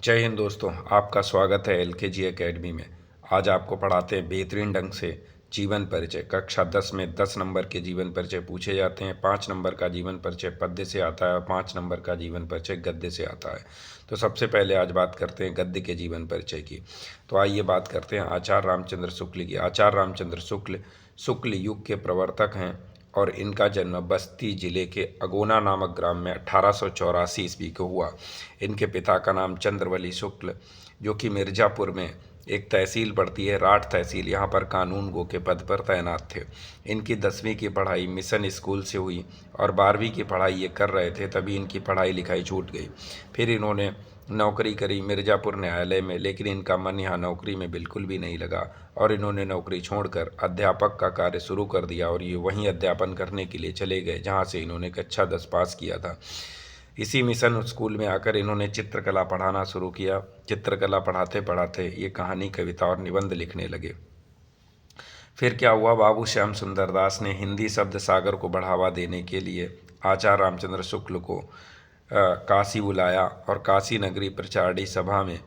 जय हिंद दोस्तों, आपका स्वागत है एलकेजी एकेडमी में। आज आपको पढ़ाते हैं बेहतरीन ढंग से जीवन परिचय। कक्षा 10 में 10 नंबर के जीवन परिचय पूछे जाते हैं। 5 नंबर का जीवन परिचय पद्य से आता है और 5 नंबर का जीवन परिचय गद्य से आता है। तो सबसे पहले आज बात करते हैं गद्य के जीवन परिचय की। तो आइए बात करते हैं आचार्य रामचंद्र शुक्ल की। आचार्य रामचंद्र शुक्ल युग के प्रवर्तक हैं और इनका जन्म बस्ती जिले के अगोना नामक ग्राम में 1884 ईस्वी को हुआ। इनके पिता का नाम चंद्रवली शुक्ल, जो कि मिर्ज़ापुर में एक तहसील पड़ती है, राठ तहसील, यहाँ पर कानून गो के पद पर तैनात थे। इनकी 10वीं की पढ़ाई मिशन स्कूल से हुई और 12वीं की पढ़ाई ये कर रहे थे, तभी इनकी पढ़ाई लिखाई छूट गई। फिर इन्होंने नौकरी करी मिर्ज़ापुर न्यायालय में, लेकिन इनका मन यहाँ नौकरी में बिल्कुल भी नहीं लगा और इन्होंने नौकरी छोड़कर अध्यापक का कार्य शुरू कर दिया और ये वहीं अध्यापन करने के लिए चले गए, जहाँ से इन्होंने कक्षा 10 पास किया था। इसी मिशन स्कूल में आकर इन्होंने चित्रकला पढ़ाना शुरू किया। चित्रकला पढ़ाते पढ़ाते ये कहानी, कविता और निबंध लिखने लगे। फिर क्या हुआ, बाबू श्याम सुंदर दास ने हिंदी शब्द सागर को बढ़ावा देने के लिए आचार्य रामचंद्र शुक्ल को काशी बुलाया और काशी नगरी प्रचारणी सभा में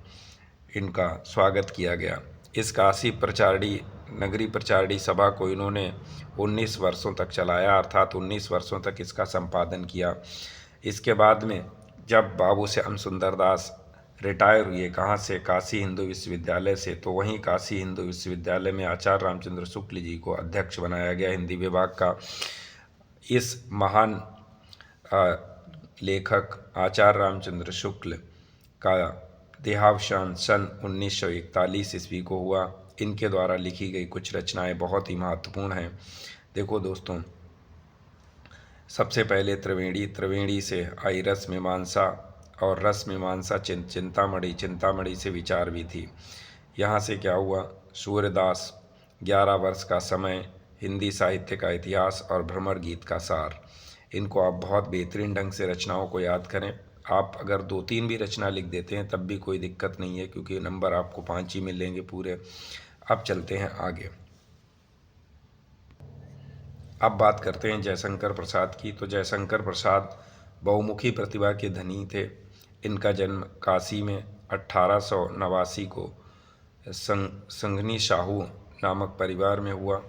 इनका स्वागत किया गया। इस काशी प्रचारणी नगरी प्रचारणी सभा को इन्होंने 19 वर्षों तक चलाया, अर्थात 19 वर्षों तक इसका संपादन किया। इसके बाद में जब बाबू श्याम सुंदर दास रिटायर हुए, कहाँ से, काशी हिंदू विश्वविद्यालय से, तो वहीं काशी हिंदू विश्वविद्यालय में आचार्य रामचंद्र शुक्ल जी को अध्यक्ष बनाया गया हिंदी विभाग का। इस महान लेखक आचार्य रामचंद्र शुक्ल का देहावसान सन 1941 ईस्वी को हुआ। इनके द्वारा लिखी गई कुछ रचनाएं बहुत ही महत्वपूर्ण हैं। देखो दोस्तों, सबसे पहले त्रिवेणी से आई रस मीमांसा और रस मीमांसा चिंतामणि से विचार भी थी। यहाँ से क्या हुआ, सूर्यदास, 11 वर्ष का समय, हिंदी साहित्य का इतिहास और भ्रमर गीत का सार। इनको आप बहुत बेहतरीन ढंग से रचनाओं को याद करें। आप अगर 2-3 भी रचना लिख देते हैं तब भी कोई दिक्कत नहीं है, क्योंकि नंबर आपको 5 ही मिलेंगे पूरे। अब चलते हैं आगे। अब बात करते हैं जयशंकर प्रसाद की। तो जयशंकर प्रसाद बहुमुखी प्रतिभा के धनी थे। इनका जन्म काशी में 1889 को संघनी शाहू नामक परिवार में हुआ।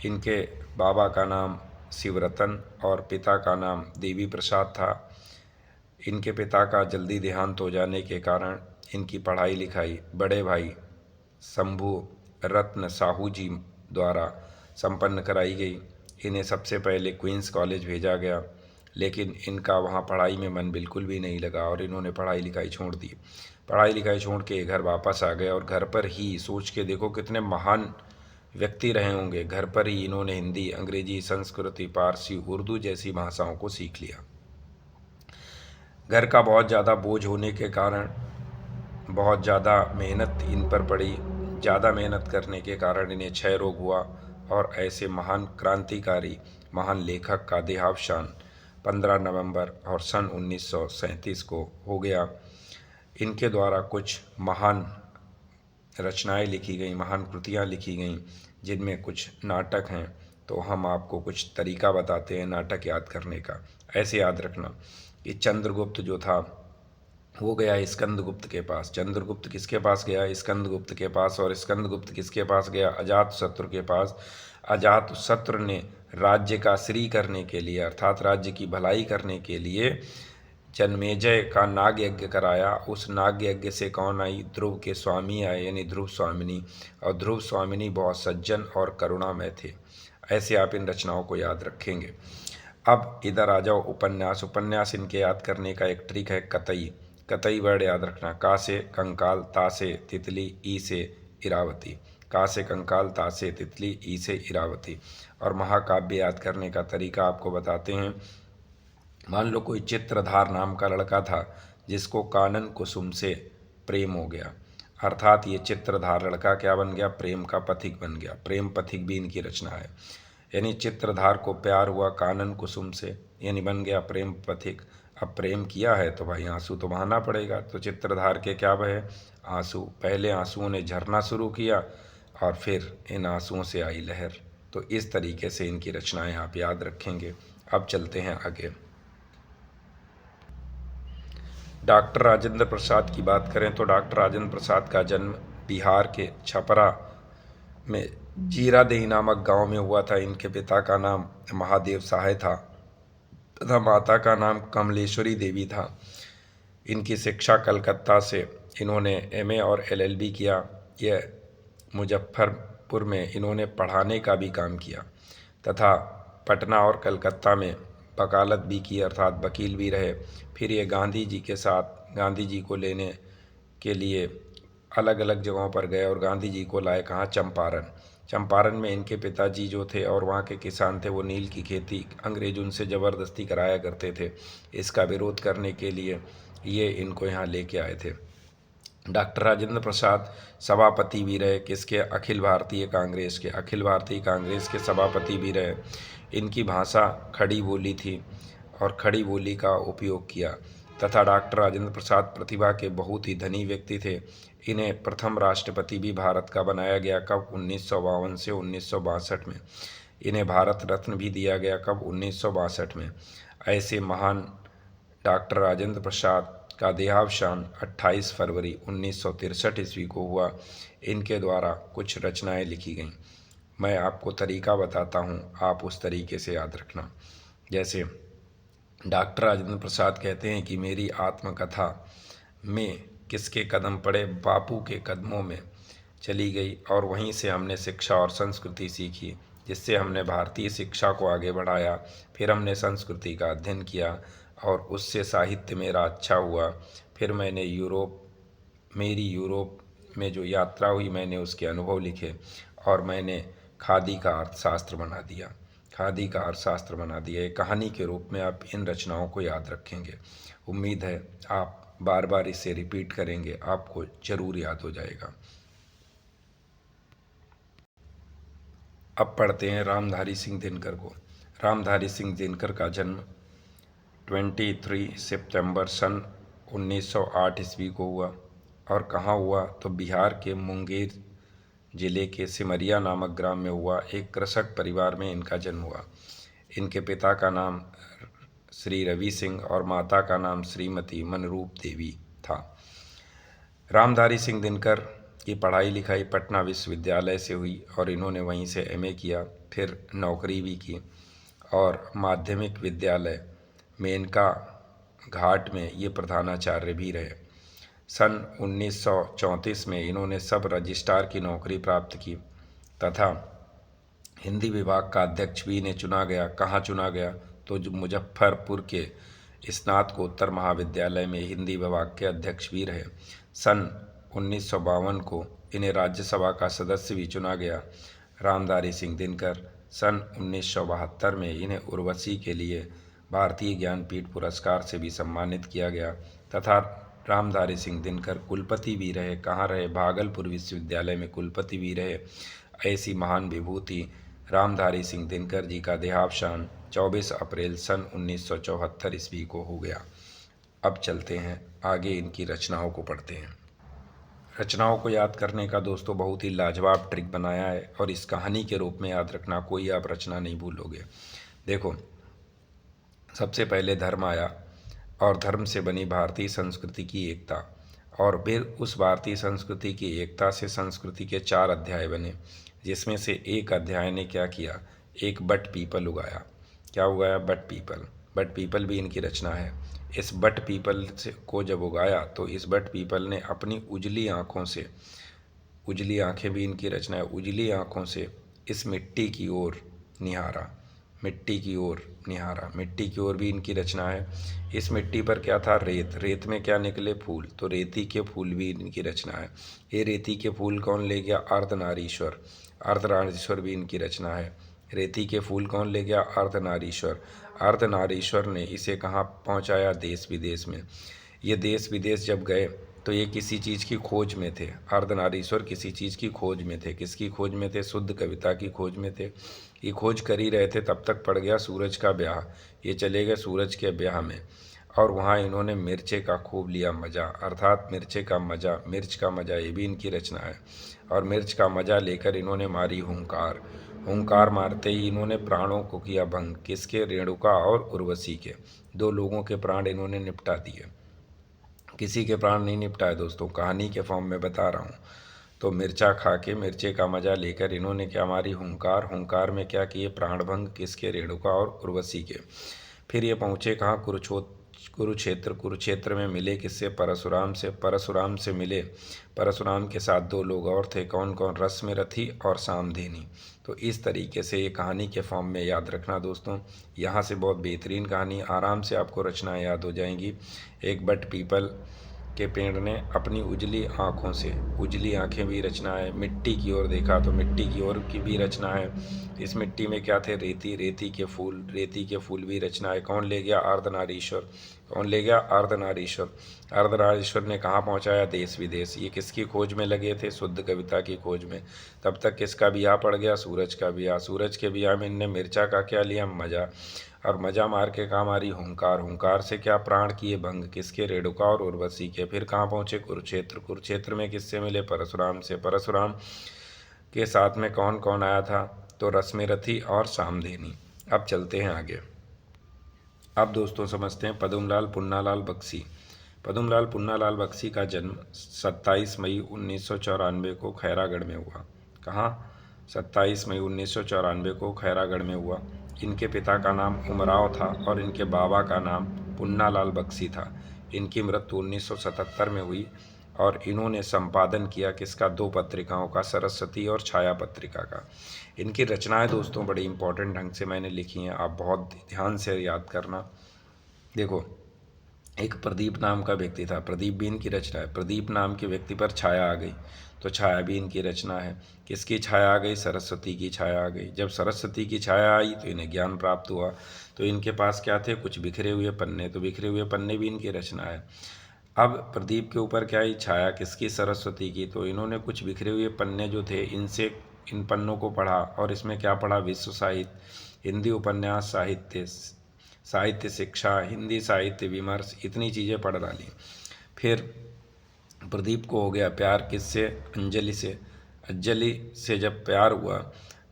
इनके बाबा का नाम शिवरतन और पिता का नाम देवी प्रसाद था। इनके पिता का जल्दी देहांत हो जाने के कारण इनकी पढ़ाई लिखाई बड़े भाई शंभू रत्न साहू जी द्वारा संपन्न कराई गई। इन्हें सबसे पहले क्वींस कॉलेज भेजा गया, लेकिन इनका वहाँ पढ़ाई में मन बिल्कुल भी नहीं लगा और इन्होंने पढ़ाई लिखाई छोड़ दी। पढ़ाई लिखाई छोड़ के घर वापस आ गए और घर पर ही, सोच के देखो कितने महान व्यक्ति रहे होंगे, घर पर ही इन्होंने हिंदी, अंग्रेजी, संस्कृति, पारसी, उर्दू जैसी भाषाओं को सीख लिया। घर का बहुत ज़्यादा बोझ होने के कारण बहुत ज़्यादा मेहनत इन पर पड़ी। ज़्यादा मेहनत करने के कारण इन्हें क्षय रोग हुआ और ऐसे महान क्रांतिकारी, महान लेखक का देहावसान 15 नवंबर और सन 1937 को हो गया। इनके द्वारा कुछ महान रचनाएं लिखी गई, महान कृतियाँ लिखी गईं, जिनमें कुछ नाटक हैं। तो हम आपको कुछ तरीका बताते हैं नाटक याद करने का। ऐसे याद रखना कि चंद्रगुप्त जो था वो गया स्कंदगुप्त के पास। चंद्रगुप्त किसके पास गया? स्कंदगुप्त के पास। और स्कंदगुप्त किसके पास गया? अजातशत्रु के पास। अजातशत्रु ने राज्य का श्री करने के लिए, अर्थात राज्य की भलाई करने के लिए जन्मेजय का नाग यज्ञ कराया। उस नाग यज्ञ से कौन आई? ध्रुव के स्वामी आए, यानी ध्रुव स्वामिनी। और ध्रुव स्वामिनी बहुत सज्जन और करुणामय थे। ऐसे आप इन रचनाओं को याद रखेंगे। अब इधर आ जाओ उपन्यास। उपन्यास इनके याद करने का एक ट्रिक है, कतई। कतई वर्ड याद रखना। का से कंकाल, ता से तितली, ई से इरावती। का से कंकाल, ता से तितली, ई से इरावती। और महाकाव्य याद करने का तरीका आपको बताते हैं। मान लो कोई चित्रधार नाम का लड़का था जिसको कानन कुसुम से प्रेम हो गया, अर्थात ये चित्रधार लड़का क्या बन गया? प्रेम का पथिक बन गया। प्रेम पथिक भी इनकी रचना है। यानी चित्रधार को प्यार हुआ कानन कुसुम से, यानी बन गया प्रेम पथिक। अब प्रेम किया है तो भाई आंसू तो बहाना पड़ेगा। तो चित्रधार के क्या बहे? आंसू। पहले आंसुओं ने झरना शुरू किया और फिर इन आंसुओं से आई लहर। तो इस तरीके से इनकी रचनाएं आप याद रखेंगे। अब चलते हैं आगे। डॉक्टर राजेंद्र प्रसाद की बात करें तो डॉक्टर राजेंद्र प्रसाद का जन्म बिहार के छपरा में जीरादेई नामक गांव में हुआ था। इनके पिता का नाम महादेव सहाय था तथा माता का नाम कमलेश्वरी देवी था। इनकी शिक्षा कलकत्ता से इन्होंने एमए और एलएलबी किया। यह मुजफ्फरपुर में इन्होंने पढ़ाने का भी काम किया तथा पटना और कलकत्ता में वकालत भी की, अर्थात वकील भी रहे। फिर ये गांधी जी के साथ गांधी जी को लेने के लिए अलग अलग जगहों पर गए और गांधी जी को लाए कहाँ, चंपारण। चंपारण में इनके पिताजी जो थे और वहाँ के किसान थे, वो नील की खेती अंग्रेज उनसे ज़बरदस्ती कराया करते थे। इसका विरोध करने के लिए ये इनको यहाँ लेके आए थे। डॉक्टर राजेंद्र प्रसाद सभापति भी रहे, किसके, अखिल भारतीय कांग्रेस के सभापति भी रहे। इनकी भाषा खड़ी बोली थी और खड़ी बोली का उपयोग किया तथा डॉक्टर राजेंद्र प्रसाद प्रतिभा के बहुत ही धनी व्यक्ति थे। इन्हें प्रथम राष्ट्रपति भी भारत का बनाया गया, कब, 1952 से 1962 में। इन्हें भारत रत्न भी दिया गया, कब, 1962 में। ऐसे महान डॉक्टर राजेंद्र प्रसाद का देहावसान 28 फरवरी 1963 ईस्वी को हुआ। इनके द्वारा कुछ रचनाएं लिखी गईं। मैं आपको तरीका बताता हूँ, आप उस तरीके से याद रखना। जैसे डॉक्टर राजेंद्र प्रसाद कहते हैं कि मेरी आत्मकथा में किसके कदम पड़े, बापू के कदमों में चली गई और वहीं से हमने शिक्षा और संस्कृति सीखी, जिससे हमने भारतीय शिक्षा को आगे बढ़ाया। फिर हमने संस्कृति का अध्ययन किया और उससे साहित्य मेरा अच्छा हुआ। फिर मैंने मेरी यूरोप में जो यात्रा हुई, मैंने उसके अनुभव लिखे और मैंने खादी का अर्थशास्त्र बना दिया। एक कहानी के रूप में आप इन रचनाओं को याद रखेंगे। उम्मीद है आप बार बार इसे रिपीट करेंगे, आपको जरूर याद हो जाएगा। अब पढ़ते हैं रामधारी सिंह दिनकर को। रामधारी सिंह दिनकर का जन्म 23 सितंबर सन 1908 ईस्वी को हुआ और कहाँ हुआ, तो बिहार के मुंगेर जिले के सिमरिया नामक ग्राम में हुआ। एक कृषक परिवार में इनका जन्म हुआ। इनके पिता का नाम श्री रवि सिंह और माता का नाम श्रीमती मनरूप देवी था। रामधारी सिंह दिनकर की पढ़ाई लिखाई पटना विश्वविद्यालय से हुई और इन्होंने वहीं से एमए किया, फिर नौकरी भी की और माध्यमिक विद्यालय मेनका घाट में ये प्रधानाचार्य भी रहे। सन 1934 में इन्होंने सब रजिस्ट्रार की नौकरी प्राप्त की तथा हिंदी विभाग का अध्यक्ष भी इन्हें चुना गया। कहाँ चुना गया, तो मुजफ्फरपुर के स्नातकोत्तर महाविद्यालय में हिंदी विभाग के अध्यक्ष भी रहे। सन 1952 को इन्हें राज्यसभा का सदस्य भी चुना गया। रामधारी सिंह दिनकर सन 1972 में इन्हें उर्वशी के लिए भारतीय ज्ञानपीठ पुरस्कार से भी सम्मानित किया गया तथा रामधारी सिंह दिनकर कुलपति भी रहे। कहाँ रहे, भागलपुर विश्वविद्यालय में कुलपति भी रहे। ऐसी महान विभूति रामधारी सिंह दिनकर जी का देहावसान 24 अप्रैल सन 1974 ईस्वी को हो गया। अब चलते हैं आगे, इनकी रचनाओं को पढ़ते हैं। रचनाओं को याद करने का दोस्तों बहुत ही लाजवाब ट्रिक बनाया है और इस कहानी के रूप में याद रखना, कोई आप रचना नहीं भूलोगे। देखो, सबसे पहले धर्म आया और धर्म से बनी भारतीय संस्कृति की एकता, और फिर उस भारतीय संस्कृति की एकता से संस्कृति के 4 अध्याय बने, जिसमें से एक अध्याय ने क्या किया, एक बट पीपल उगाया। क्या उगाया, बट पीपल। बट पीपल भी इनकी रचना है। इस बट पीपल को जब उगाया तो इस बट पीपल ने अपनी उजली आँखों से, उजली आँखें भी इनकी रचना है, उजली आँखों से इस मिट्टी की ओर निहारा, मिट्टी की ओर भी इनकी रचना है। इस मिट्टी पर क्या था, रेत में क्या निकले, फूल, तो रेती के फूल भी इनकी रचना है। ये रेती के फूल कौन ले गया, अर्धनारीश्वर भी इनकी रचना है। रेती के फूल कौन ले गया, अर्धनारीश्वर ने इसे कहाँ पहुँचाया, देश विदेश में। ये देश विदेश जब गए तो ये किसी चीज़ की खोज में थे। अर्धनारीश्वर किसी चीज़ की खोज में थे। किसकी खोज में थे, शुद्ध कविता की खोज में थे। ये खोज कर ही रहे थे, तब तक पड़ गया सूरज का ब्याह। ये चले गए सूरज के ब्याह में और वहाँ इन्होंने मिर्चे का खूब लिया मज़ा, अर्थात मिर्च का मज़ा, ये भी इनकी रचना है। और मिर्च का मज़ा लेकर इन्होंने मारी हुंकार मारते ही इन्होंने प्राणों को किया भंग। किसके, रेणुका और उर्वशी के, 2 लोगों के प्राण इन्होंने निपटा दिए। किसी के प्राण नहीं निपटाए दोस्तों, कहानी के फॉर्म में बता रहा हूँ। तो मिर्चा खा के मिर्चे का मजा लेकर इन्होंने क्या मारी हुंकार, हुंकार में क्या किए प्राणभंग, किसके, रेणुका और उर्वशी के। फिर ये पहुँचे कहाँ, कुरुक्षेत्र। कुरुक्षेत्र में मिले किससे, परशुराम से। परशुराम से मिले, परशुराम के साथ दो लोग और थे, कौन कौन, रश्मिरथी और सामधेनी। तो इस तरीके से ये कहानी के फॉर्म में याद रखना दोस्तों। यहाँ से बहुत बेहतरीन कहानी, आराम से आपको रचनाएं याद हो जाएंगी। एक बट पीपल के पेड़ ने अपनी उजली आँखों से, उजली आँखें भी रचना है। मिट्टी की ओर देखा तो मिट्टी की ओर की भी रचना है। इस मिट्टी में क्या थे, रेती, रेती के फूल, रेती के फूल भी रचना है। कौन ले गया, अर्धनारीश्वर। कौन ले गया, अर्धनारीश्वर। अर्धनारीश्वर ने कहाँ पहुँचाया, देश विदेश। ये किसकी खोज में लगे थे, शुद्ध कविता की खोज में। तब तक किसका ब्याह पड़ गया, सूरज का ब्याह। सूरज के ब्याह में इनने मिर्चा का क्या लिया, मजा, और मजा मार के कहाँ मारी, हुंकार। हुंकार से क्या प्राण किए भंग, किसके, रेणुका और उर्वशी के। फिर कहाँ पहुँचे, कुरुक्षेत्र। कुरुक्षेत्र में किससे मिले, परशुराम से। परशुराम के साथ में कौन कौन आया था, तो रश्मिरथी और सामधेनी। अब चलते हैं आगे। अब दोस्तों समझते हैं पद्मलाल पुन्नालाल बख्शी। पद्मलाल पुन्नालाल बख्शी का जन्म 27 मई 1994 को खैरागढ़ में हुआ। कहाँ, 27 मई 1994 को खैरागढ़ में हुआ। इनके पिता का नाम उमराव था और इनके बाबा का नाम पुन्नालाल बख्शी था। इनकी मृत्यु 1977 में हुई और इन्होंने संपादन किया किसका, दो पत्रिकाओं का, सरस्वती और छाया पत्रिका का। इनकी रचनाएं दोस्तों बड़ी इंपॉर्टेंट ढंग से मैंने लिखी हैं, आप बहुत ध्यान से याद करना। देखो, एक प्रदीप नाम का व्यक्ति था, प्रदीप भी इनकी रचना है। प्रदीप नाम के व्यक्ति पर छाया आ गई, तो छाया भी इनकी रचना है। किसकी छाया आ गई, सरस्वती की छाया आ गई। जब सरस्वती की छाया आई तो इन्हें ज्ञान प्राप्त हुआ। तो इनके पास क्या थे, कुछ बिखरे हुए पन्ने, तो बिखरे हुए पन्ने भी इनकी रचना है। अब प्रदीप के ऊपर क्या आई, छाया किसकी, सरस्वती की। तो इन्होंने कुछ बिखरे हुए पन्ने जो थे, इनसे इन पन्नों को पढ़ा और इसमें क्या पढ़ा, विश्व साहित्य, हिंदी उपन्यास साहित्य, साहित्य शिक्षा, हिंदी साहित्य विमर्श, इतनी चीज़ें पढ़ डाली। फिर प्रदीप को हो गया प्यार किससे, अंजलि से। अंजलि से जब प्यार हुआ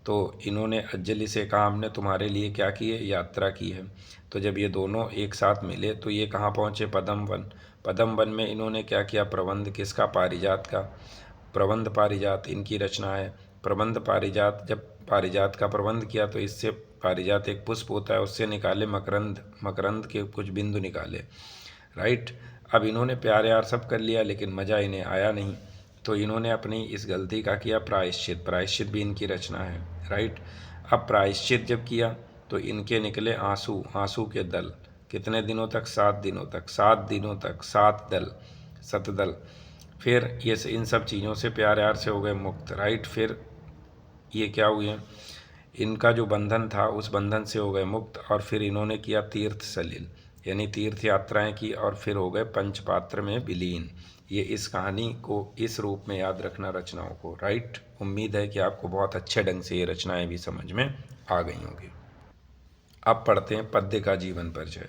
तो इन्होंने अंजलि से कहा हमने तुम्हारे लिए क्या की है, यात्रा की है। तो जब ये दोनों एक साथ मिले तो ये कहाँ पहुँचे, पद्म वन। पद्म वन में इन्होंने क्या किया, प्रबंध किसका, पारिजात का। प्रबंध पारिजात इनकी रचना है। प्रबंध पारिजात, जब पारिजात का प्रबंध किया तो इससे, पारिजात एक पुष्प होता है, उससे निकाले मकरंद, मकरंद के कुछ बिंदु निकाले, राइट। अब इन्होंने प्यार यार सब कर लिया लेकिन मज़ा इन्हें आया नहीं, तो इन्होंने अपनी इस गलती का किया प्रायश्चित। प्रायश्चित भी इनकी रचना है, राइट। अब प्रायश्चित जब किया तो इनके निकले आंसू, आंसू के दल। कितने दिनों तक, 7 दिनों तक, 7 दिनों तक 7 दल, सतदल। फिर ये इन सब चीज़ों से, प्यार यार से हो गए मुक्त, राइट। फिर ये क्या हुए, इनका जो बंधन था उस बंधन से हो गए मुक्त। और फिर इन्होंने किया तीर्थ सलिल, यानी तीर्थ यात्राएं की, और फिर हो गए पंचपात्र में विलीन। ये इस कहानी को इस रूप में याद रखना रचनाओं को, राइट। उम्मीद है कि आपको बहुत अच्छे ढंग से ये रचनाएं भी समझ में आ गई होंगी। अब पढ़ते हैं पद्य का जीवन परिचय।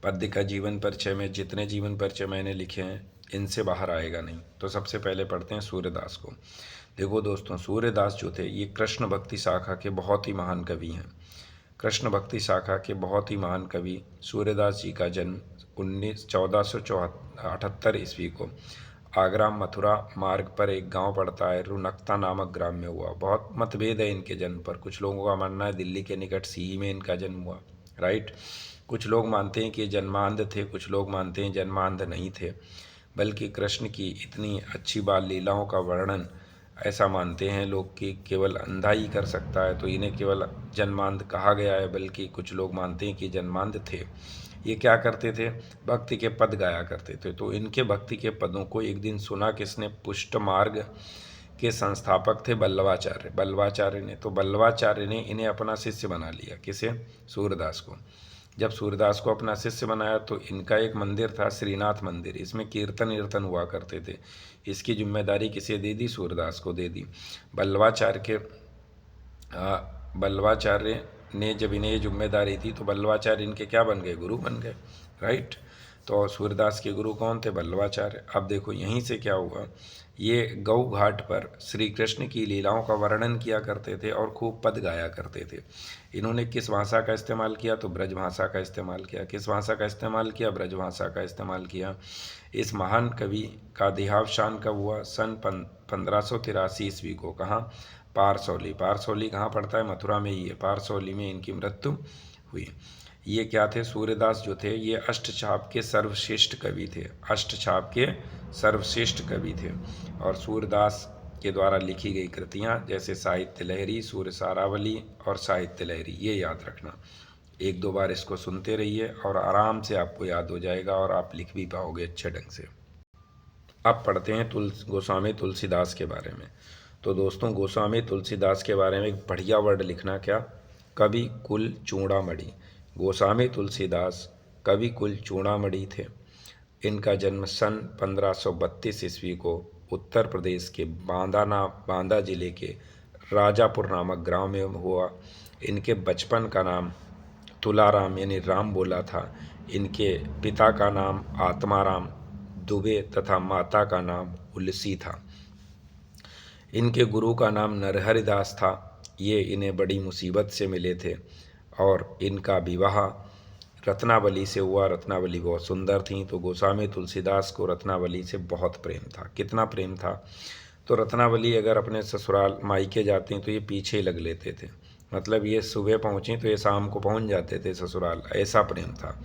पद्य का जीवन परिचय में जितने जीवन परिचय मैंने लिखे हैं इनसे बाहर आएगा नहीं। तो सबसे पहले पढ़ते हैं सूर्यदास को। देखो दोस्तों, सूर्यदास जो थे ये कृष्ण भक्ति शाखा के बहुत ही महान कवि हैं। कृष्ण भक्ति शाखा के बहुत ही महान कवि सूर्यदास जी का जन्म 1478 ईस्वी को आगरा मथुरा मार्ग पर एक गांव पड़ता है, रुनकता नामक ग्राम में हुआ। बहुत मतभेद है इनके जन्म पर। कुछ लोगों का मानना है दिल्ली के निकट सीही में इनका जन्म हुआ, राइट। कुछ लोग मानते हैं कि ये जन्मांध थे, कुछ लोग मानते हैं जन्मांध नहीं थे, बल्कि कृष्ण की इतनी अच्छी बाल लीलाओं का वर्णन, ऐसा मानते हैं लोग कि केवल अंधा ही कर सकता है, तो इन्हें केवल जन्मांध कहा गया है। बल्कि कुछ लोग मानते हैं कि जन्मांध थे। ये क्या करते थे, भक्ति के पद गाया करते थे। तो इनके भक्ति के पदों को एक दिन सुना किसने, पुष्ट मार्ग के संस्थापक थे बल्लवाचार्य। बल्लवाचार्य ने, तो बल्लवाचार्य ने इन्हें अपना शिष्य बना लिया, किसे, सूरदास को। जब सूरदास को अपना शिष्य बनाया तो इनका एक मंदिर था, श्रीनाथ मंदिर। इसमें कीर्तन कीर्तन हुआ करते थे। इसकी जिम्मेदारी किसे दे दी, सूरदास को दे दी। बल्लवाचार्य ने जब इन्हें ये जिम्मेदारी थी तो बल्लवाचार्य इनके क्या बन गए, गुरु बन गए, राइट। तो सूरदास के गुरु कौन थे, बल्लवाचार्य। अब देखो यहीं से क्या हुआ, ये गौ घाट पर श्री कृष्ण की लीलाओं का वर्णन किया करते थे और खूब पद गाया करते थे। इन्होंने किस भाषा का इस्तेमाल किया, तो ब्रज भाषा का इस्तेमाल किया। किस भाषा का इस्तेमाल किया, ब्रज भाषा का इस्तेमाल किया। इस महान कवि का देहावसान कब हुआ? सन 1583 ईस्वी को। कहाँ? पारसौली। पारसौली कहाँ पड़ता है? मथुरा में ही है। पारसौली में इनकी मृत्यु हुई। ये क्या थे? सूर्यदास जो थे ये अष्टछाप के सर्वश्रेष्ठ कवि थे। अष्टछाप के सर्वश्रेष्ठ कवि थे। और सूर्यदास के द्वारा लिखी गई कृतियाँ जैसे साहित्य लहरी, सूर्य सारावली और साहित्य लहरी, ये याद रखना। एक दो बार इसको सुनते रहिए और आराम से आपको याद हो जाएगा और आप लिख भी पाओगे अच्छे ढंग से। अब पढ़ते हैं गोस्वामी तुलसीदास के बारे में। तो दोस्तों, गोस्वामी तुलसीदास के बारे में एक बढ़िया वर्ड लिखना, क्या? कवि कुल चूड़ामणि। गोस्वामी तुलसीदास कवि कुल चूड़ामणि थे। इनका जन्म सन 1532 ईस्वी को उत्तर प्रदेश के बांदा जिले के राजापुर नामक गांव में हुआ। इनके बचपन का नाम तुलाराम यानी राम बोला था। इनके पिता का नाम आत्माराम दुबे तथा माता का नाम उलसी था। इनके गुरु का नाम नरहरिदास था। ये इन्हें बड़ी मुसीबत से मिले थे और इनका विवाह रत्नावली से हुआ। रत्नावली बहुत सुंदर थी, तो गोस्वामी तुलसीदास को रत्नावली से बहुत प्रेम था। कितना प्रेम था? तो रत्नावली अगर अपने ससुराल मायके जाते तो ये पीछे लग लेते थे। मतलब ये सुबह पहुँची तो ये शाम को पहुँच जाते थे ससुराल, ऐसा प्रेम था।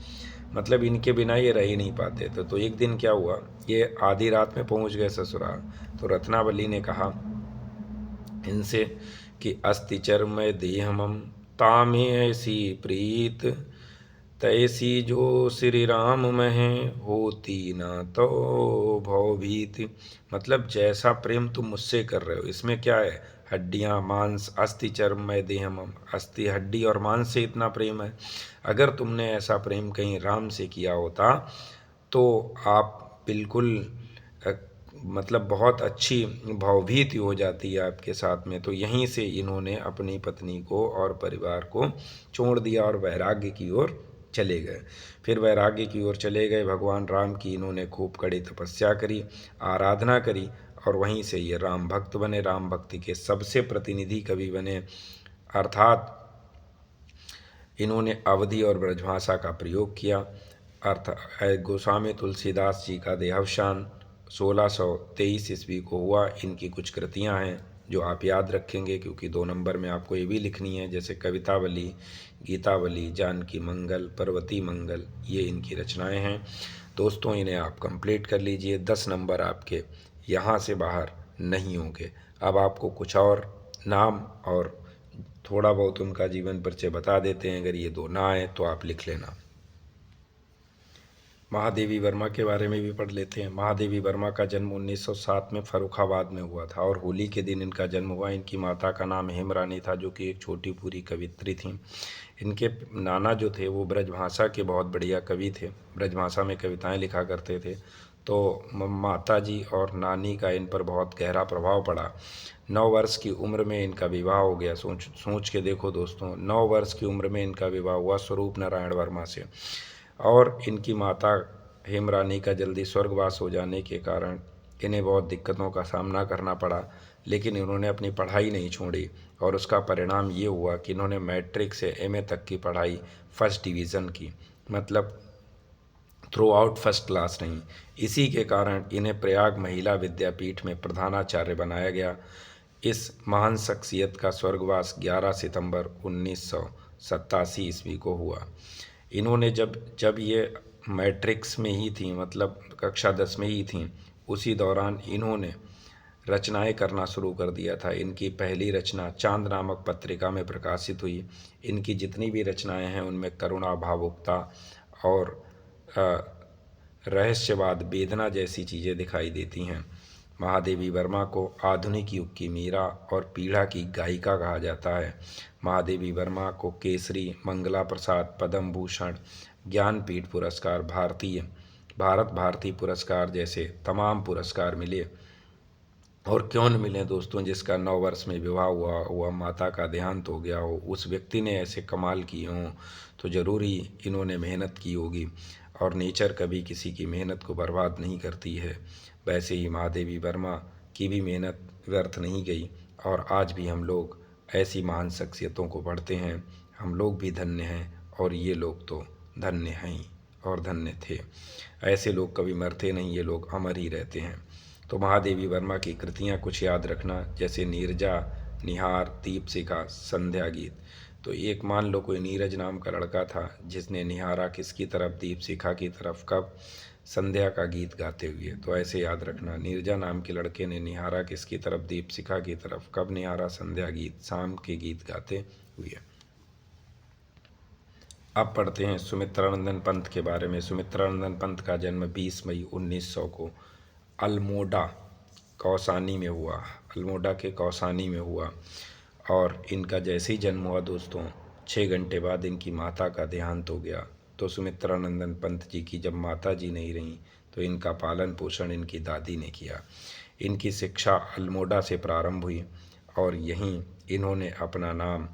मतलब इनके बिना ये रह ही नहीं पाते थे। तो एक दिन क्या हुआ, ये आधी रात में पहुँच गए ससुराल। तो रत्नावली ने कहा इनसे कि अस्ति चर्मय देहमम तामे ऐसी प्रीत तैसी जो श्री राम में होती ना तो भवभीत। मतलब जैसा प्रेम तुम मुझसे कर रहे हो, इसमें क्या है? हड्डियाँ मांस, अस्थि चर्मय देहमम, अस्थि हड्डी और मांस से इतना प्रेम है। अगर तुमने ऐसा प्रेम कहीं राम से किया होता तो आप बिल्कुल मतलब बहुत अच्छी भावभीति हो जाती है आपके साथ में। तो यहीं से इन्होंने अपनी पत्नी को और परिवार को छोड़ दिया और वैराग्य की ओर चले गए। फिर वैराग्य की ओर चले गए। भगवान राम की इन्होंने खूब कड़ी तपस्या करी, आराधना करी और वहीं से ये राम भक्त बने। राम भक्ति के सबसे प्रतिनिधि कवि बने। अर्थात इन्होंने अवधी और ब्रजभाषा का प्रयोग किया। गोस्वामी तुलसीदास जी का देहावसान 1623 ईस्वी को हुआ। इनकी कुछ कृतियां हैं जो आप याद रखेंगे, क्योंकि 2 नंबर में आपको ये भी लिखनी है, जैसे कवितावली, गीतावली, जानकी मंगल, पर्वती मंगल, ये इनकी रचनाएं हैं। दोस्तों, इन्हें आप कंप्लीट कर लीजिए। 10 नंबर आपके यहाँ से बाहर नहीं होंगे। अब आपको कुछ और नाम और थोड़ा बहुत उनका जीवन परिचय बता देते हैं। अगर ये 2 ना आए तो आप लिख लेना। महादेवी वर्मा के बारे में भी पढ़ लेते हैं। महादेवी वर्मा का जन्म 1907 में फर्रुखाबाद में हुआ था और होली के दिन इनका जन्म हुआ। इनकी माता का नाम हेमरानी था, जो कि एक छोटी पूरी कवित्री थीं। इनके नाना जो थे वो ब्रजभाषा के बहुत बढ़िया कवि थे, ब्रजभाषा में कविताएं लिखा करते थे। तो माता जी और नानी का इन पर बहुत गहरा प्रभाव पड़ा। 9 वर्ष की उम्र में इनका विवाह हो गया। सोच के देखो दोस्तों, 9 वर्ष की उम्र में इनका विवाह हुआ स्वरूप नारायण वर्मा से। और इनकी माता हेमरानी का जल्दी स्वर्गवास हो जाने के कारण इन्हें बहुत दिक्कतों का सामना करना पड़ा, लेकिन इन्होंने अपनी पढ़ाई नहीं छोड़ी और उसका परिणाम ये हुआ कि इन्होंने मैट्रिक से एमए तक की पढ़ाई फर्स्ट डिवीज़न की, मतलब थ्रू आउट फर्स्ट क्लास नहीं। इसी के कारण इन्हें प्रयाग महिला विद्यापीठ में प्रधानाचार्य बनाया गया। इस महान शख्सियत का स्वर्गवास 11 सितंबर 1987 ईस्वी को हुआ। इन्होंने जब ये मैट्रिक्स में ही थी, मतलब कक्षा 10 में ही थी, उसी दौरान इन्होंने रचनाएं करना शुरू कर दिया था। इनकी पहली रचना चांद नामक पत्रिका में प्रकाशित हुई। इनकी जितनी भी रचनाएं हैं उनमें करुणा, भावुकता और रहस्यवाद, वेदना जैसी चीज़ें दिखाई देती हैं। महादेवी वर्मा को आधुनिक युग की मीरा और पीढ़ा की गायिका कहा जाता है। महादेवी वर्मा को केसरी, मंगला प्रसाद, पद्म भूषण, ज्ञानपीठ पुरस्कार, भारत भारती पुरस्कार जैसे तमाम पुरस्कार मिले। और क्यों न मिले दोस्तों, जिसका 9 वर्ष में विवाह हुआ माता का देहांत हो गया हो, उस व्यक्ति ने ऐसे कमाल किए हों तो ज़रूर ही इन्होंने मेहनत की होगी। और नेचर कभी किसी की मेहनत को बर्बाद नहीं करती है। वैसे ही महादेवी वर्मा की भी मेहनत व्यर्थ नहीं गई और आज भी हम लोग ऐसी महान शख्सियतों को पढ़ते हैं। हम लोग भी धन्य हैं और ये लोग तो धन्य हैं ही। और धन्य थे। ऐसे लोग कभी मरते नहीं, ये लोग अमर ही रहते हैं। तो महादेवी वर्मा की कृतियाँ कुछ याद रखना, जैसे नीरजा, निहार, दीपशिखा, संध्या गीत। तो एक मान लो कोई नीरज नाम का लड़का था जिसने निहारा किसकी तरफ, दीपशिखा की तरफ, कब, संध्या का गीत गाते हुए। तो ऐसे याद रखना, नीरजा नाम के लड़के ने निहारा किसकी तरफ, दीपशिखा की तरफ, कब निहारा, संध्या गीत, शाम के गीत गाते हुए। अब पढ़ते हैं सुमित्रानंदन पंत के बारे में। सुमित्रानंदन पंत का जन्म 20 मई 1900 को अल्मोड़ा कौसानी में हुआ। अल्मोड़ा के कौसानी में हुआ। और इनका जैसे ही जन्म हुआ दोस्तों, 6 घंटे बाद इनकी माता का देहांत हो गया। तो सुमित्रानंदन पंत जी की जब माता जी नहीं रहीं तो इनका पालन पोषण इनकी दादी ने किया। इनकी शिक्षा अल्मोड़ा से प्रारंभ हुई और यहीं इन्होंने अपना नाम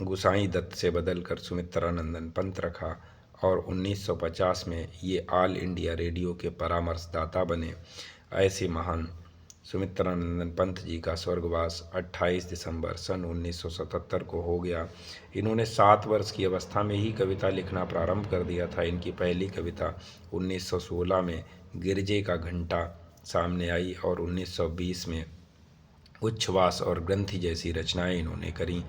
गुसाई दत्त से बदलकर सुमित्रानंदन पंत रखा और 1950 में ये ऑल इंडिया रेडियो के परामर्शदाता बने। ऐसे महान सुमित्रानंदन पंत जी का स्वर्गवास 28 दिसंबर सन 1977 को हो गया। इन्होंने 7 वर्ष की अवस्था में ही कविता लिखना प्रारंभ कर दिया था। इनकी पहली कविता 1916 में गिरजे का घंटा सामने आई और 1920 में उच्छ्वास और ग्रंथि जैसी रचनाएं इन्होंने करी।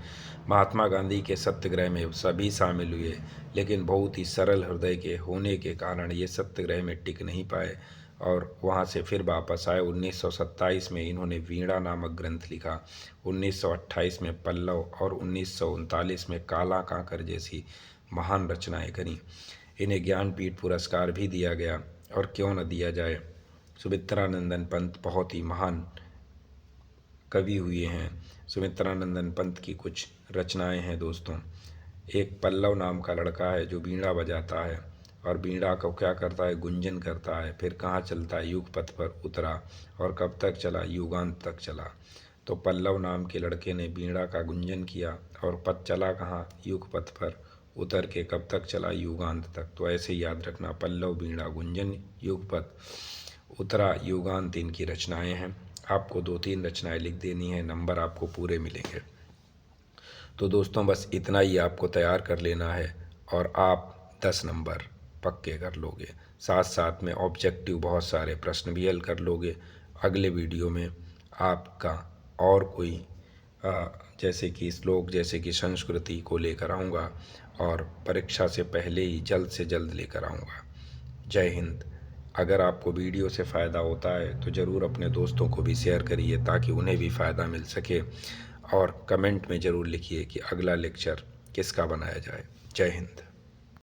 महात्मा गांधी के सत्याग्रह में सभी शामिल हुए, लेकिन बहुत ही सरल हृदय के होने के कारण ये सत्याग्रह में टिक नहीं पाए और वहाँ से फिर वापस आए। 1927 में इन्होंने वीणा नामक ग्रंथ लिखा, 1928 में पल्लव और 1939 में काला कांकर जैसी महान रचनाएं करी। इन्हें ज्ञानपीठ पुरस्कार भी दिया गया और क्यों न दिया जाए। सुमित्रानंदन पंत बहुत ही महान कवि हुए हैं। सुमित्रानंदन पंत की कुछ रचनाएं हैं दोस्तों। एक पल्लव नाम का लड़का है जो बीड़ा बजाता है और बीड़ा को क्या करता है, गुंजन करता है। फिर कहाँ चलता है, युग पथ पर उतरा और कब तक चला, युगांत तक चला। तो पल्लव नाम के लड़के ने बीड़ा का गुंजन किया और पथ चला कहाँ, युग पथ पर उतर के कब तक चला, युगांत तक। तो ऐसे याद रखना, पल्लव, बीड़ा, गुंजन, युग पथ, उतरा, युगांत इनकी रचनाएं हैं। आपको 2-3 रचनाएं लिख देनी है, नंबर आपको पूरे मिलेंगे। तो दोस्तों बस इतना ही आपको तैयार कर लेना है और आप 10 नंबर पक्के कर लोगे। साथ साथ में ऑब्जेक्टिव बहुत सारे प्रश्न भी हल कर लोगे। अगले वीडियो में आपका और कोई जैसे कि श्लोक, जैसे कि संस्कृति को लेकर आऊँगा और परीक्षा से पहले ही जल्द से जल्द लेकर आऊँगा। जय हिंद। अगर आपको वीडियो से फ़ायदा होता है तो ज़रूर अपने दोस्तों को भी शेयर करिए ताकि उन्हें भी फ़ायदा मिल सके और कमेंट में ज़रूर लिखिए कि अगला लेक्चर किसका बनाया जाए। जय हिंद।